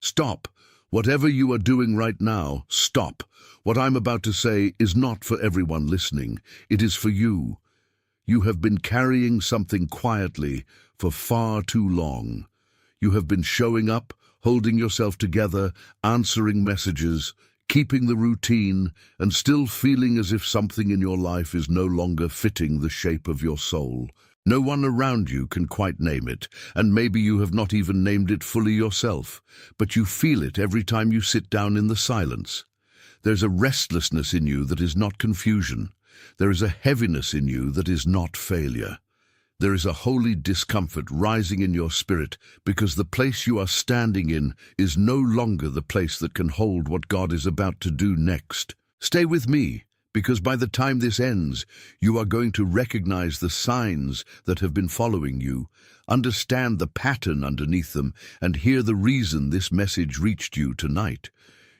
Stop. Whatever you are doing right now, stop. What I'm about to say is not for everyone listening. It is for you. You have been carrying something quietly for far too long. You have been showing up, holding yourself together, answering messages, keeping the routine, and still feeling as if something in your life is no longer fitting the shape of your soul. No one around you can quite name it, and maybe you have not even named it fully yourself, but you feel it every time you sit down in the silence. There's a restlessness in you that is not confusion. There is a heaviness in you that is not failure. There is a holy discomfort rising in your spirit because the place you are standing in is no longer the place that can hold what God is about to do next. Stay with me, because by the time this ends, you are going to recognize the signs that have been following you, understand the pattern underneath them, and hear the reason this message reached you tonight.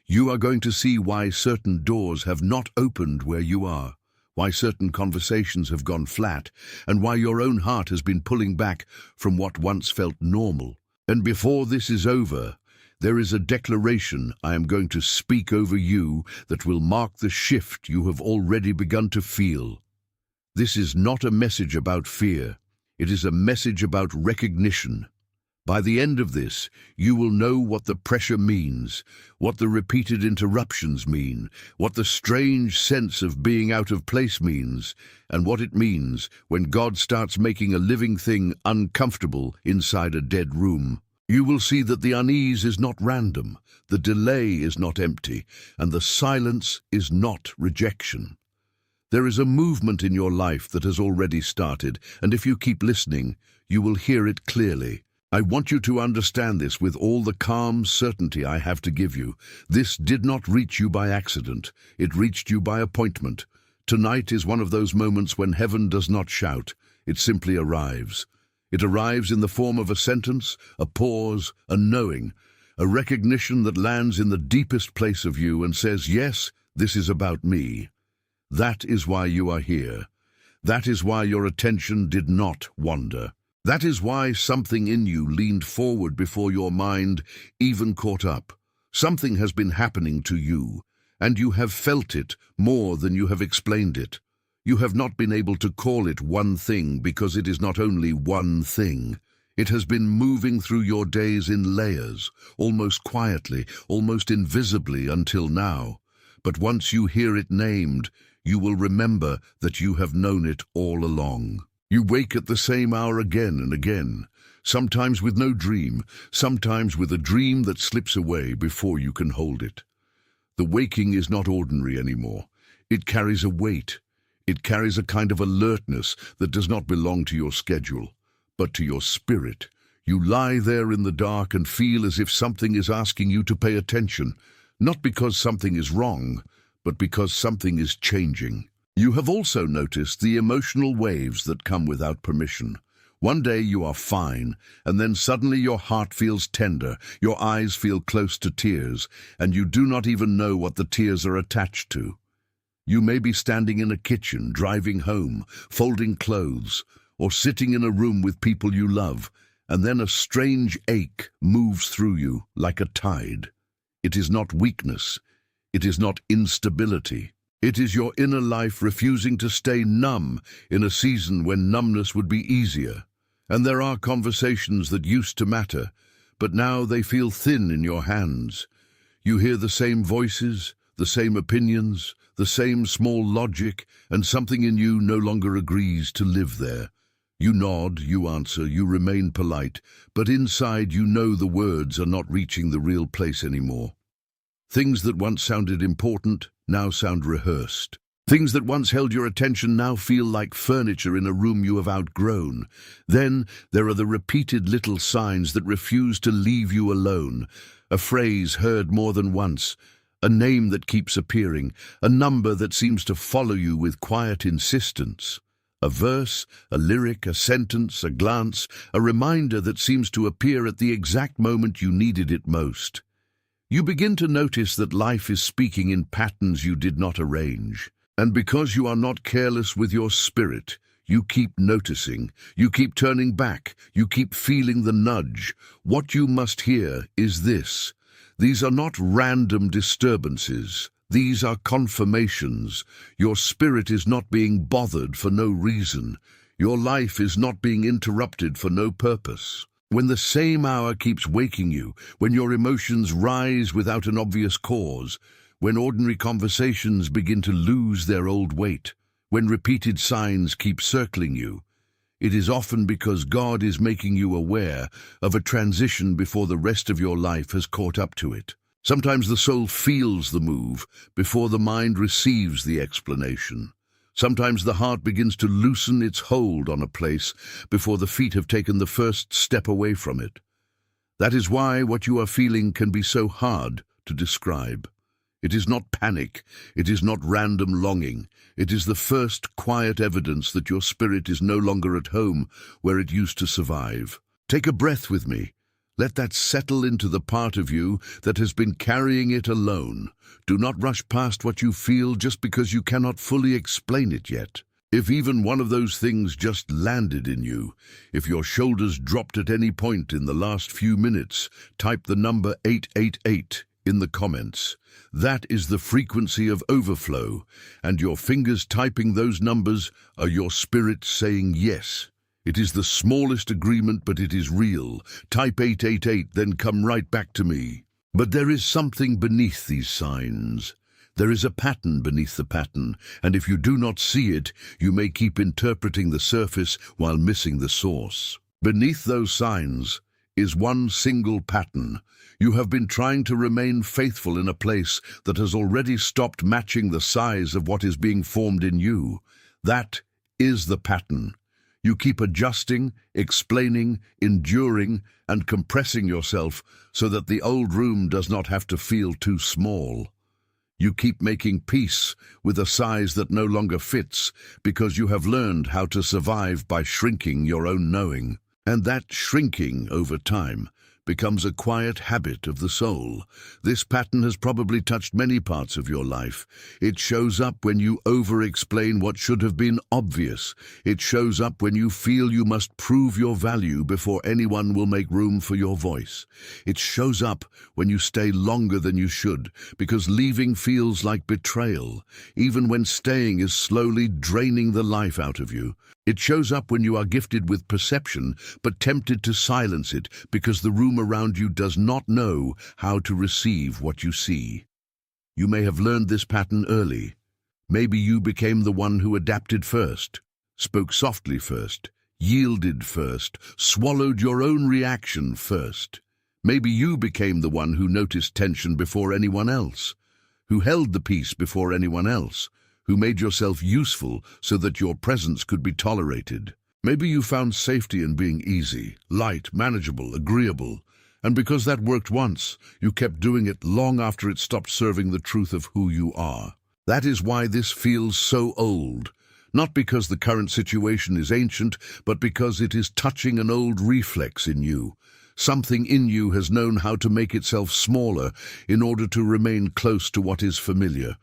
You are going to see why certain doors have not opened where you are, why certain conversations have gone flat, and why your own heart has been pulling back from what once felt normal. And before this is over, there is a declaration I am going to speak over you that will mark the shift you have already begun to feel. This is not a message about fear. It is a message about recognition. By the end of this, you will know what the pressure means, what the repeated interruptions mean, what the strange sense of being out of place means, and what it means when God starts making a living thing uncomfortable inside a dead room. You will see that the unease is not random, the delay is not empty, and the silence is not rejection. There is a movement in your life that has already started, and if you keep listening, you will hear it clearly. I want you to understand this with all the calm certainty I have to give you. This did not reach you by accident. It reached you by appointment. Tonight is one of those moments when heaven does not shout. It simply arrives. It arrives in the form of a sentence, a pause, a knowing, a recognition that lands in the deepest place of you and says, yes, this is about me. That is why you are here. That is why your attention did not wander. That is why something in you leaned forward before your mind even caught up. Something has been happening to you, and you have felt it more than you have explained it. You have not been able to call it one thing because it is not only one thing. It has been moving through your days in layers, almost quietly, almost invisibly until now. But once you hear it named, you will remember that you have known it all along. You wake at the same hour again and again, sometimes with no dream, sometimes with a dream that slips away before you can hold it. The waking is not ordinary anymore. It carries a weight. It carries a kind of alertness that does not belong to your schedule, but to your spirit. You lie there in the dark and feel as if something is asking you to pay attention, not because something is wrong, but because something is changing. You have also noticed the emotional waves that come without permission. One day you are fine, and then suddenly your heart feels tender, your eyes feel close to tears, and you do not even know what the tears are attached to. You may be standing in a kitchen, driving home, folding clothes, or sitting in a room with people you love, and then a strange ache moves through you like a tide. It is not weakness. It is not instability. It is your inner life refusing to stay numb in a season when numbness would be easier. And there are conversations that used to matter, but now they feel thin in your hands. You hear the same voices, the same opinions, the same small logic, and something in you no longer agrees to live there. You nod, you answer, you remain polite, but inside you know the words are not reaching the real place anymore. Things that once sounded important now sound rehearsed. Things that once held your attention now feel like furniture in a room you have outgrown. Then there are the repeated little signs that refuse to leave you alone. A phrase heard more than once, a name that keeps appearing, a number that seems to follow you with quiet insistence. A verse, a lyric, a sentence, a glance, a reminder that seems to appear at the exact moment you needed it most. You begin to notice that life is speaking in patterns you did not arrange. And because you are not careless with your spirit, you keep noticing, you keep turning back, you keep feeling the nudge. What you must hear is this: These are not random disturbances. These are confirmations. Your spirit is not being bothered for no reason. Your life is not being interrupted for no purpose. When the same hour keeps waking you, when your emotions rise without an obvious cause, when ordinary conversations begin to lose their old weight, when repeated signs keep circling you, it is often because God is making you aware of a transition before the rest of your life has caught up to it. Sometimes the soul feels the move before the mind receives the explanation. Sometimes the heart begins to loosen its hold on a place before the feet have taken the first step away from it. That is why what you are feeling can be so hard to describe. It is not panic, it is not random longing. It is the first quiet evidence that your spirit is no longer at home where it used to survive. Take a breath with me. Let that settle into the part of you that has been carrying it alone. Do not rush past what you feel just because you cannot fully explain it yet. If even one of those things just landed in you, if your shoulders dropped at any point in the last few minutes, type the number 888 in the comments. That is the frequency of overflow, and your fingers typing those numbers are your spirit saying yes. It is the smallest agreement, but it is real. Type 888, then come right back to me. But there is something beneath these signs. There is a pattern beneath the pattern, and if you do not see it, you may keep interpreting the surface while missing the source. Beneath those signs is one single pattern. You have been trying to remain faithful in a place that has already stopped matching the size of what is being formed in you. That is the pattern. You keep adjusting, explaining, enduring, and compressing yourself so that the old room does not have to feel too small. You keep making peace with a size that no longer fits because you have learned how to survive by shrinking your own knowing. And that shrinking over time becomes a quiet habit of the soul. This pattern has probably touched many parts of your life. It shows up when you over-explain what should have been obvious. It shows up when you feel you must prove your value before anyone will make room for your voice. It shows up when you stay longer than you should, because leaving feels like betrayal, even when staying is slowly draining the life out of you. It shows up when you are gifted with perception, but tempted to silence it because the room around you does not know how to receive what you see. You may have learned this pattern early. Maybe you became the one who adapted first, spoke softly first, yielded first, swallowed your own reaction first. Maybe you became the one who noticed tension before anyone else, who held the peace before anyone else, who made yourself useful so that your presence could be tolerated. Maybe you found safety in being easy, light, manageable, agreeable, and because that worked once, you kept doing it long after it stopped serving the truth of who you are. That is why this feels so old, not because the current situation is ancient, but because it is touching an old reflex in you. Something in you has known how to make itself smaller in order to remain close to what is familiar.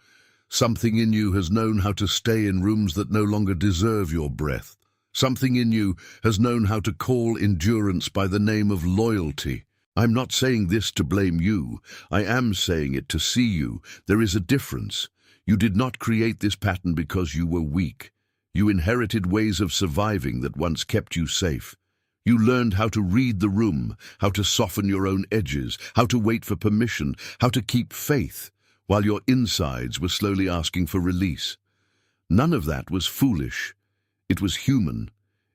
Something in you has known how to stay in rooms that no longer deserve your breath. Something in you has known how to call endurance by the name of loyalty. I'm not saying this to blame you. I am saying it to see you. There is a difference. You did not create this pattern because you were weak. You inherited ways of surviving that once kept you safe. You learned how to read the room, how to soften your own edges, how to wait for permission, how to keep faith, while your insides were slowly asking for release. None of that was foolish. It was human.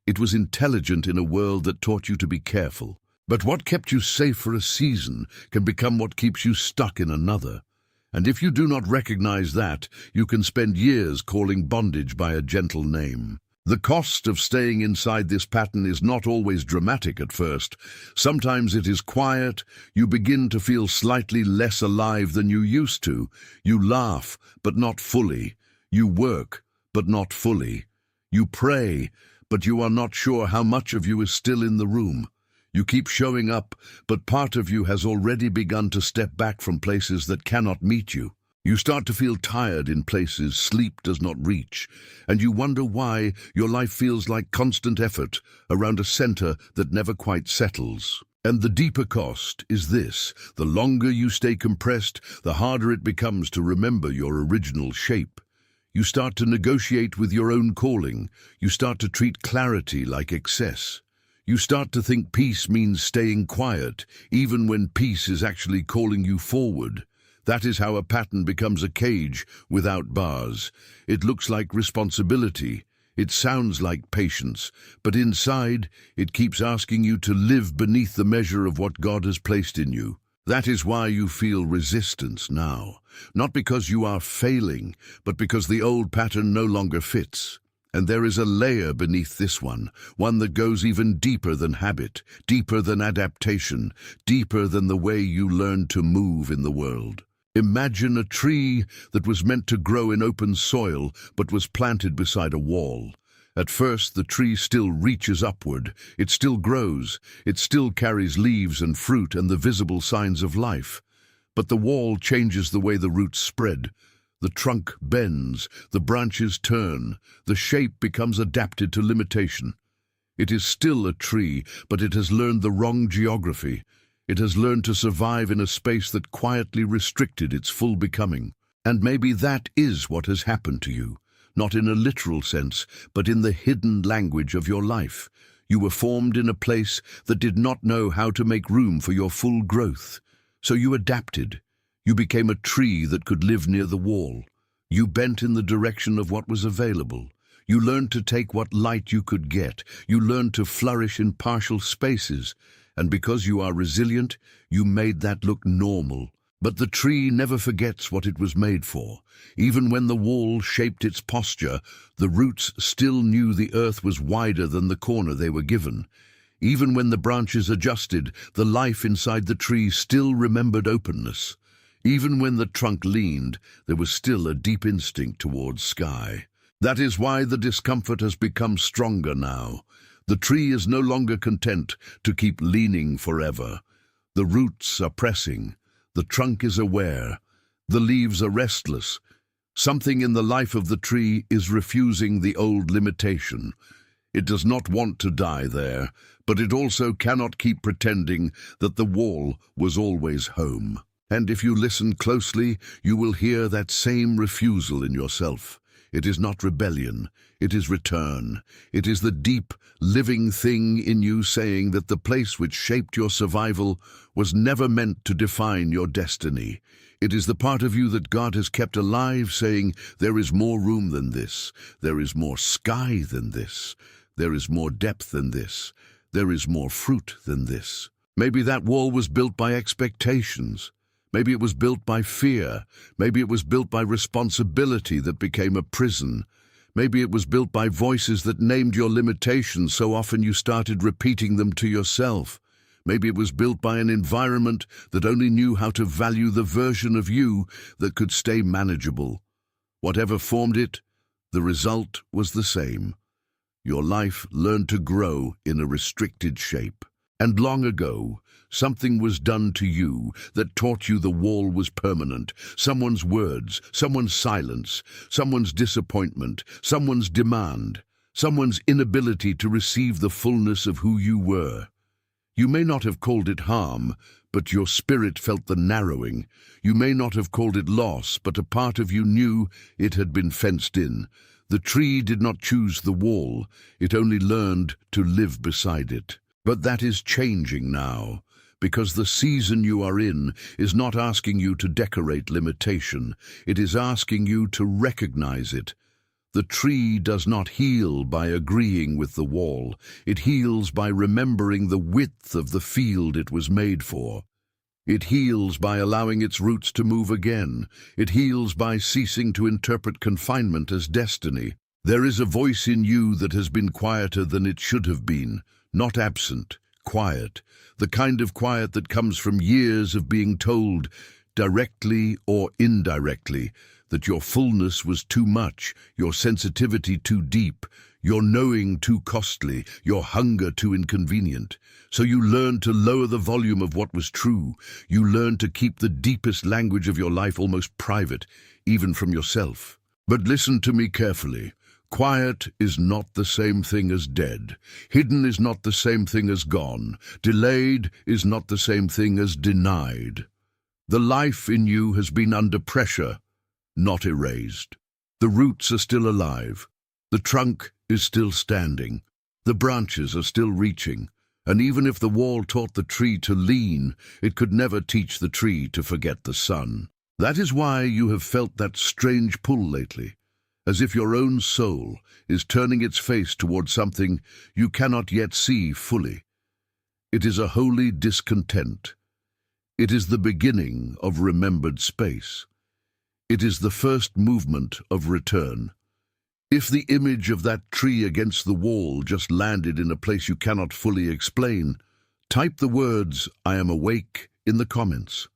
It was intelligent in a world that taught you to be careful. But what kept you safe for a season can become what keeps you stuck in another. And if you do not recognize that, you can spend years calling bondage by a gentle name. The cost of staying inside this pattern is not always dramatic at first. Sometimes it is quiet. You begin to feel slightly less alive than you used to. You laugh, but not fully. You work, but not fully. You pray, but you are not sure how much of you is still in the room. You keep showing up, but part of you has already begun to step back from places that cannot meet you. You start to feel tired in places sleep does not reach, and you wonder why your life feels like constant effort around a center that never quite settles. And the deeper cost is this: the longer you stay compressed, the harder it becomes to remember your original shape. You start to negotiate with your own calling. You start to treat clarity like excess. You start to think peace means staying quiet, even when peace is actually calling you forward. That is how a pattern becomes a cage without bars. It looks like responsibility. It sounds like patience, but inside, it keeps asking you to live beneath the measure of what God has placed in you. That is why you feel resistance now. Not because you are failing, but because the old pattern no longer fits. And there is a layer beneath this one that goes even deeper than habit, deeper than adaptation, deeper than the way you learn to move in the world. Imagine a tree that was meant to grow in open soil, but was planted beside a wall. At first, the tree still reaches upward. It still grows. It still carries leaves and fruit and the visible signs of life. But the wall changes the way the roots spread. The trunk bends, the branches turn, the shape becomes adapted to limitation. It is still a tree, but it has learned the wrong geography. It has learned to survive in a space that quietly restricted its full becoming. And maybe that is what has happened to you, not in a literal sense, but in the hidden language of your life. You were formed in a place that did not know how to make room for your full growth. So you adapted. You became a tree that could live near the wall. You bent in the direction of what was available. You learned to take what light you could get. You learned to flourish in partial spaces. And because you are resilient, you made that look normal. But the tree never forgets what it was made for. Even when the wall shaped its posture, the roots still knew the earth was wider than the corner they were given. Even when the branches adjusted, the life inside the tree still remembered openness. Even when the trunk leaned, there was still a deep instinct towards sky. That is why the discomfort has become stronger now. The tree is no longer content to keep leaning forever. The roots are pressing. The trunk is aware. The leaves are restless. Something in the life of the tree is refusing the old limitation. It does not want to die there, but it also cannot keep pretending that the wall was always home. And if you listen closely, you will hear that same refusal in yourself. It is not rebellion, it is return. It is the deep, living thing in you saying that the place which shaped your survival was never meant to define your destiny. It is the part of you that God has kept alive saying, there is more room than this, there is more sky than this, there is more depth than this, there is more fruit than this. Maybe that wall was built by expectations. Maybe it was built by fear. Maybe it was built by responsibility that became a prison. Maybe it was built by voices that named your limitations so often you started repeating them to yourself. Maybe it was built by an environment that only knew how to value the version of you that could stay manageable. Whatever formed it, the result was the same. Your life learned to grow in a restricted shape. And long ago, something was done to you that taught you the wall was permanent. Someone's words, someone's silence, someone's disappointment, someone's demand, someone's inability to receive the fullness of who you were. You may not have called it harm, but your spirit felt the narrowing. You may not have called it loss, but a part of you knew it had been fenced in. The tree did not choose the wall, it only learned to live beside it. But that is changing now, because the season you are in is not asking you to decorate limitation. It is asking you to recognize it. The tree does not heal by agreeing with the wall. It heals by remembering the width of the field it was made for. It heals by allowing its roots to move again. It heals by ceasing to interpret confinement as destiny. There is a voice in you that has been quieter than it should have been. Not absent, quiet, the kind of quiet that comes from years of being told, directly or indirectly, that your fullness was too much, your sensitivity too deep, your knowing too costly, your hunger too inconvenient. So you learned to lower the volume of what was true. You learned to keep the deepest language of your life almost private, even from yourself. But listen to me carefully. Quiet is not the same thing as dead. Hidden is not the same thing as gone. Delayed is not the same thing as denied. The life in you has been under pressure, not erased. The roots are still alive. The trunk is still standing. The branches are still reaching. And even if the wall taught the tree to lean, it could never teach the tree to forget the sun. That is why you have felt that strange pull lately, as if your own soul is turning its face towards something you cannot yet see fully. It is a holy discontent. It is the beginning of remembered space. It is the first movement of return. If the image of that tree against the wall just landed in a place you cannot fully explain, type the words, "I am awake," in the comments.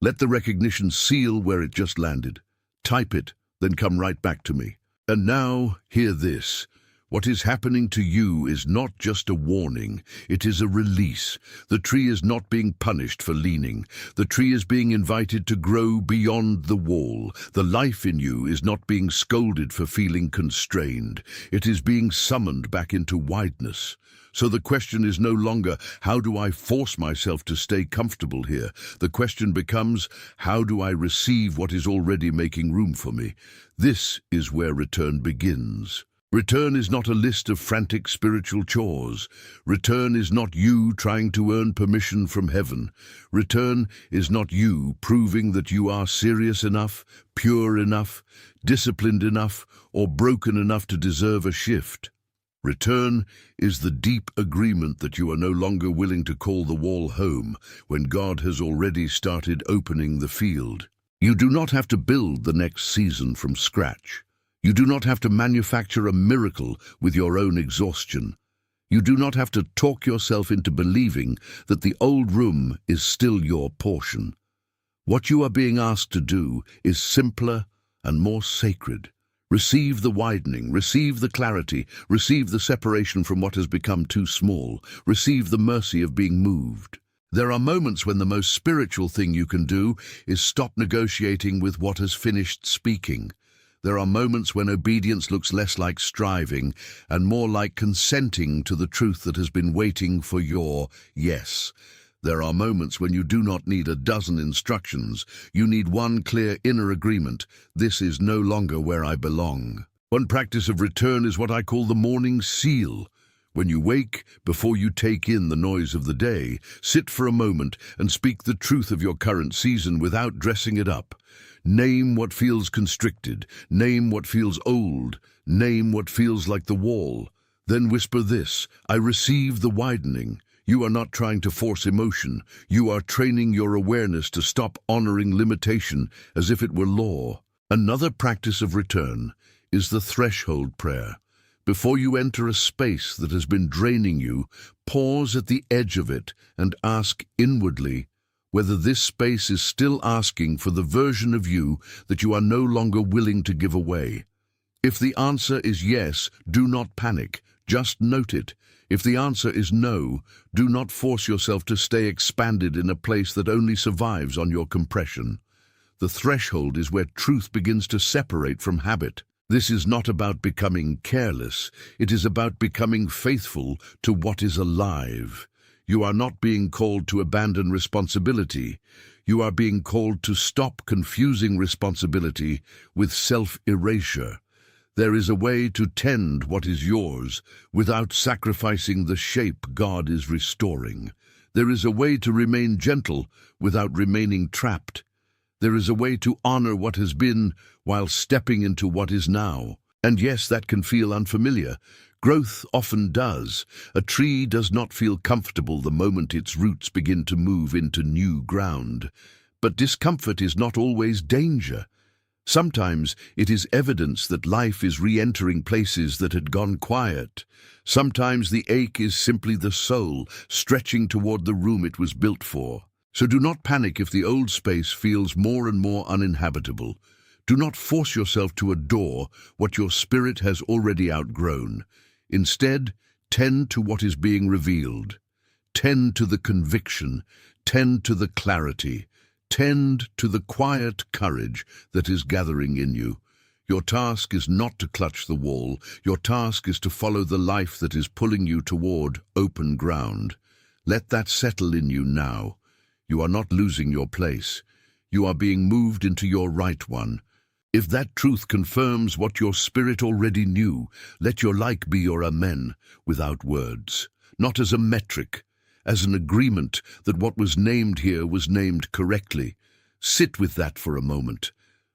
Let the recognition seal where it just landed. Type it, then come right back to me. And now, hear this. What is happening to you is not just a warning, it is a release. The tree is not being punished for leaning. The tree is being invited to grow beyond the wall. The life in you is not being scolded for feeling constrained. It is being summoned back into wideness. So the question is no longer, how do I force myself to stay comfortable here? The question becomes, how do I receive what is already making room for me? This is where return begins. Return is not a list of frantic spiritual chores. Return is not you trying to earn permission from heaven. Return is not you proving that you are serious enough, pure enough, disciplined enough, or broken enough to deserve a shift. Return is the deep agreement that you are no longer willing to call the wall home when God has already started opening the field. You do not have to build the next season from scratch. You do not have to manufacture a miracle with your own exhaustion. You do not have to talk yourself into believing that the old room is still your portion. What you are being asked to do is simpler and more sacred. Receive the widening, receive the clarity, receive the separation from what has become too small, receive the mercy of being moved. There are moments when the most spiritual thing you can do is stop negotiating with what has finished speaking. There are moments when obedience looks less like striving and more like consenting to the truth that has been waiting for your yes. There are moments when you do not need a dozen instructions. You need one clear inner agreement. This is no longer where I belong. One practice of return is what I call the morning seal. When you wake, before you take in the noise of the day, sit for a moment and speak the truth of your current season without dressing it up. Name what feels constricted. Name what feels old. Name what feels like the wall. Then whisper this, I receive the widening. You are not trying to force emotion. You are training your awareness to stop honoring limitation as if it were law. Another practice of return is the threshold prayer. Before you enter a space that has been draining you, pause at the edge of it and ask inwardly whether this space is still asking for the version of you that you are no longer willing to give away. If the answer is yes, do not panic, just note it. If the answer is no, do not force yourself to stay expanded in a place that only survives on your compression. The threshold is where truth begins to separate from habit. This is not about becoming careless, it is about becoming faithful to what is alive. You are not being called to abandon responsibility. You are being called to stop confusing responsibility with self-erasure. There is a way to tend what is yours without sacrificing the shape God is restoring. There is a way to remain gentle without remaining trapped. There is a way to honor what has been while stepping into what is now. And yes, that can feel unfamiliar. Growth often does. A tree does not feel comfortable the moment its roots begin to move into new ground. But discomfort is not always danger. Sometimes it is evidence that life is re-entering places that had gone quiet. Sometimes the ache is simply the soul stretching toward the room it was built for. So do not panic if the old space feels more and more uninhabitable. Do not force yourself to adore what your spirit has already outgrown. Instead, tend to what is being revealed. Tend to the conviction. Tend to the clarity. Tend to the quiet courage that is gathering in you. Your task is not to clutch the wall. Your task is to follow the life that is pulling you toward open ground. Let that settle in you now. You are not losing your place. You are being moved into your right one. If that truth confirms what your spirit already knew, let your like be your amen, without words. Not as a metric, as an agreement that what was named here was named correctly. Sit with that for a moment.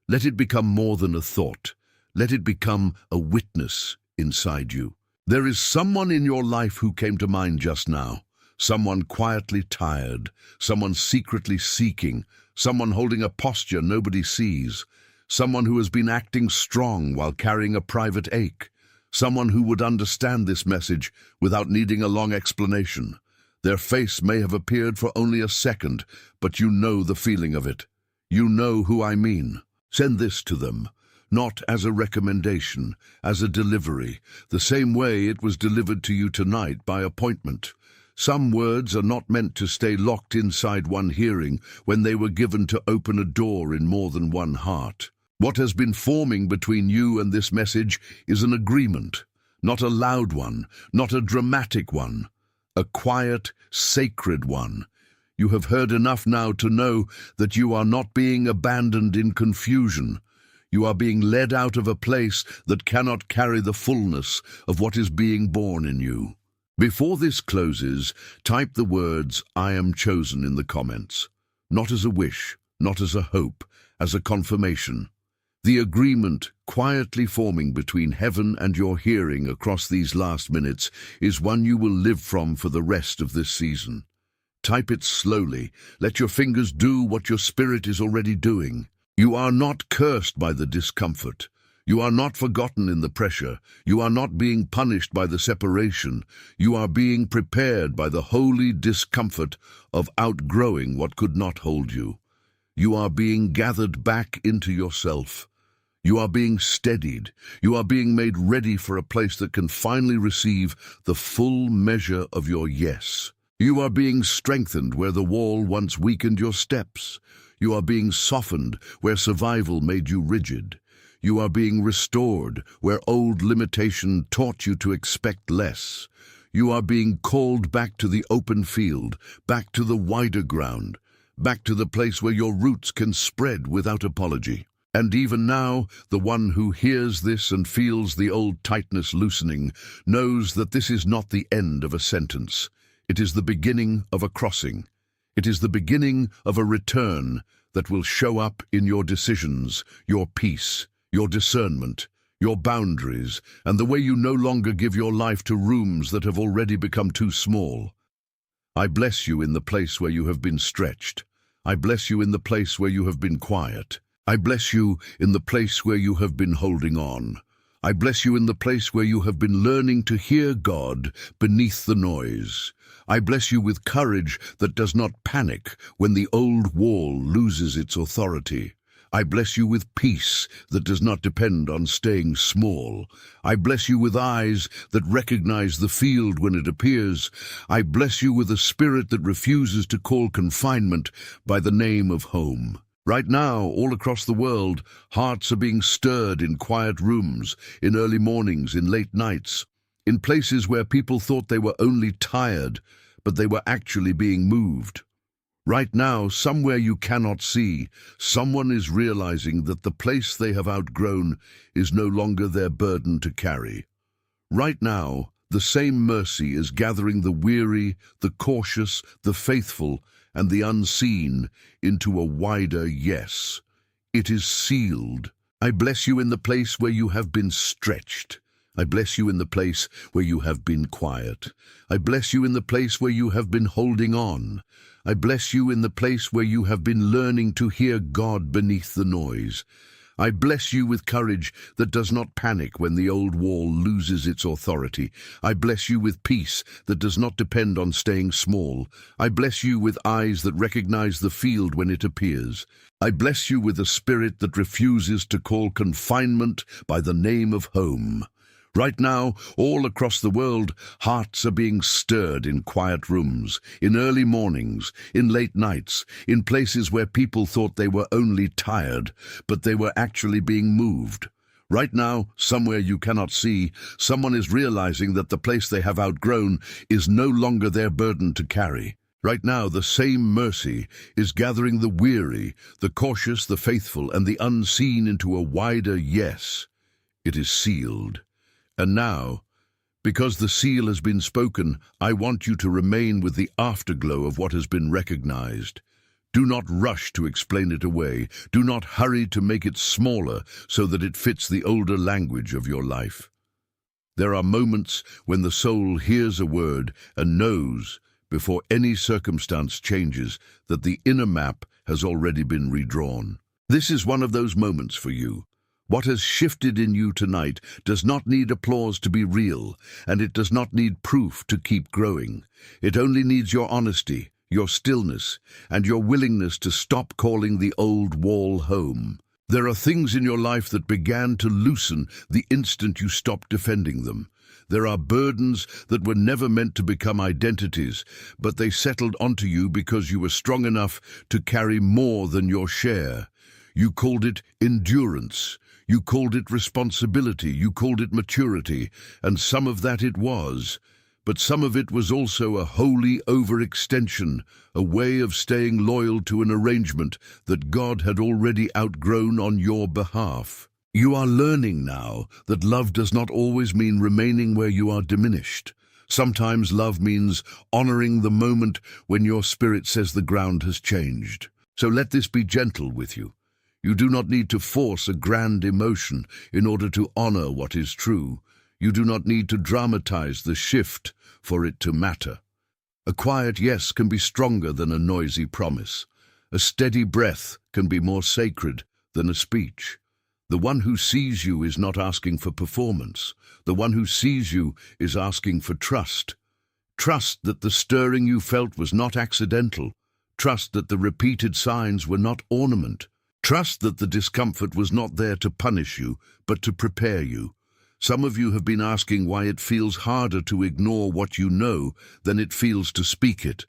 Let it become more than a thought. Let it become a witness inside you. There is someone in your life who came to mind just now. Someone quietly tired, someone secretly seeking, someone holding a posture nobody sees, someone who has been acting strong while carrying a private ache, someone who would understand this message without needing a long explanation. Their face may have appeared for only a second, but you know the feeling of it. You know who I mean. Send this to them, not as a recommendation, as a delivery, the same way it was delivered to you tonight by appointment. Some words are not meant to stay locked inside one hearing when they were given to open a door in more than one heart. What has been forming between you and this message is an agreement, not a loud one, not a dramatic one, a quiet, sacred one. You have heard enough now to know that you are not being abandoned in confusion. You are being led out of a place that cannot carry the fullness of what is being born in you. Before this closes, type the words, "I am chosen," in the comments. Not as a wish, not as a hope, as a confirmation. The agreement quietly forming between heaven and your hearing across these last minutes is one you will live from for the rest of this season. Type it slowly. Let your fingers do what your spirit is already doing. You are not cursed by the discomfort. You are not forgotten in the pressure. You are not being punished by the separation. You are being prepared by the holy discomfort of outgrowing what could not hold you. You are being gathered back into yourself. You are being steadied. You are being made ready for a place that can finally receive the full measure of your yes. You are being strengthened where the wall once weakened your steps. You are being softened where survival made you rigid. You are being restored where old limitation taught you to expect less. You are being called back to the open field, back to the wider ground, back to the place where your roots can spread without apology. And even now, the one who hears this and feels the old tightness loosening knows that this is not the end of a sentence. It is the beginning of a crossing. It is the beginning of a return that will show up in your decisions, your peace, your discernment, your boundaries, and the way you no longer give your life to rooms that have already become too small. I bless you in the place where you have been stretched. I bless you in the place where you have been quiet. I bless you in the place where you have been holding on. I bless you in the place where you have been learning to hear God beneath the noise. I bless you with courage that does not panic when the old wall loses its authority. I bless you with peace that does not depend on staying small. I bless you with eyes that recognize the field when it appears. I bless you with a spirit that refuses to call confinement by the name of home. Right now, all across the world, hearts are being stirred in quiet rooms, in early mornings, in late nights, in places where people thought they were only tired, but they were actually being moved. Right now, somewhere you cannot see, someone is realizing that the place they have outgrown is no longer their burden to carry. Right now, the same mercy is gathering the weary, the cautious, the faithful, and the unseen into a wider yes. It is sealed. I bless you in the place where you have been stretched. I bless you in the place where you have been quiet. I bless you in the place where you have been holding on. I bless you in the place where you have been learning to hear God beneath the noise. I bless you with courage that does not panic when the old wall loses its authority. I bless you with peace that does not depend on staying small. I bless you with eyes that recognize the field when it appears. I bless you with a spirit that refuses to call confinement by the name of home. Right now, all across the world, hearts are being stirred in quiet rooms, in early mornings, in late nights, in places where people thought they were only tired, but they were actually being moved. Right now, somewhere you cannot see, someone is realizing that the place they have outgrown is no longer their burden to carry. Right now, the same mercy is gathering the weary, the cautious, the faithful, and the unseen into a wider yes. It is sealed. And now, because the seal has been spoken, I want you to remain with the afterglow of what has been recognized. Do not rush to explain it away. Do not hurry to make it smaller so that it fits the older language of your life. There are moments when the soul hears a word and knows, before any circumstance changes, that the inner map has already been redrawn. This is one of those moments for you. What has shifted in you tonight does not need applause to be real, and it does not need proof to keep growing. It only needs your honesty, your stillness, and your willingness to stop calling the old wall home. There are things in your life that began to loosen the instant you stopped defending them. There are burdens that were never meant to become identities, but they settled onto you because you were strong enough to carry more than your share. You called it endurance. You called it responsibility. You called it maturity, and some of that it was. But some of it was also a holy overextension, a way of staying loyal to an arrangement that God had already outgrown on your behalf. You are learning now that love does not always mean remaining where you are diminished. Sometimes love means honoring the moment when your spirit says the ground has changed. So let this be gentle with you. You do not need to force a grand emotion in order to honor what is true. You do not need to dramatize the shift for it to matter. A quiet yes can be stronger than a noisy promise. A steady breath can be more sacred than a speech. The one who sees you is not asking for performance. The one who sees you is asking for trust. Trust that the stirring you felt was not accidental. Trust that the repeated signs were not ornament. Trust that the discomfort was not there to punish you, but to prepare you. Some of you have been asking why it feels harder to ignore what you know than it feels to speak it.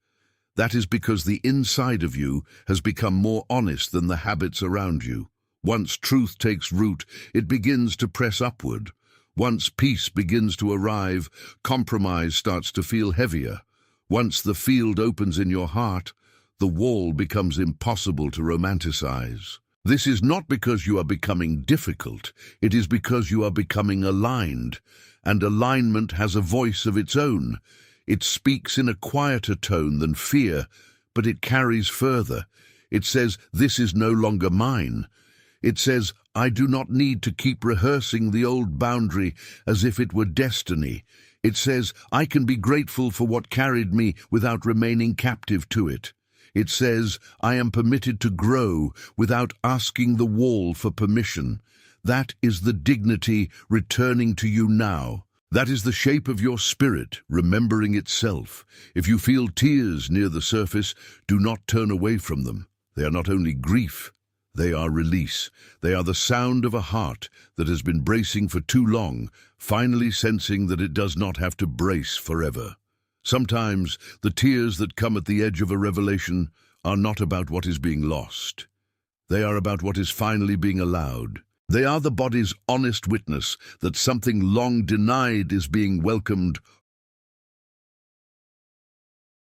That is because the inside of you has become more honest than the habits around you. Once truth takes root, it begins to press upward. Once peace begins to arrive, compromise starts to feel heavier. Once the field opens in your heart, the wall becomes impossible to romanticize. This is not because you are becoming difficult, it is because you are becoming aligned, and alignment has a voice of its own. It speaks in a quieter tone than fear, but it carries further. It says, "This is no longer mine." It says, "I do not need to keep rehearsing the old boundary as if it were destiny." It says, "I can be grateful for what carried me without remaining captive to it." It says, "I am permitted to grow without asking the wall for permission." That is the dignity returning to you now. That is the shape of your spirit, remembering itself. If you feel tears near the surface, do not turn away from them. They are not only grief, they are release. They are the sound of a heart that has been bracing for too long, finally sensing that it does not have to brace forever. Sometimes the tears that come at the edge of a revelation are not about what is being lost. They are about what is finally being allowed. They are the body's honest witness that something long denied is being welcomed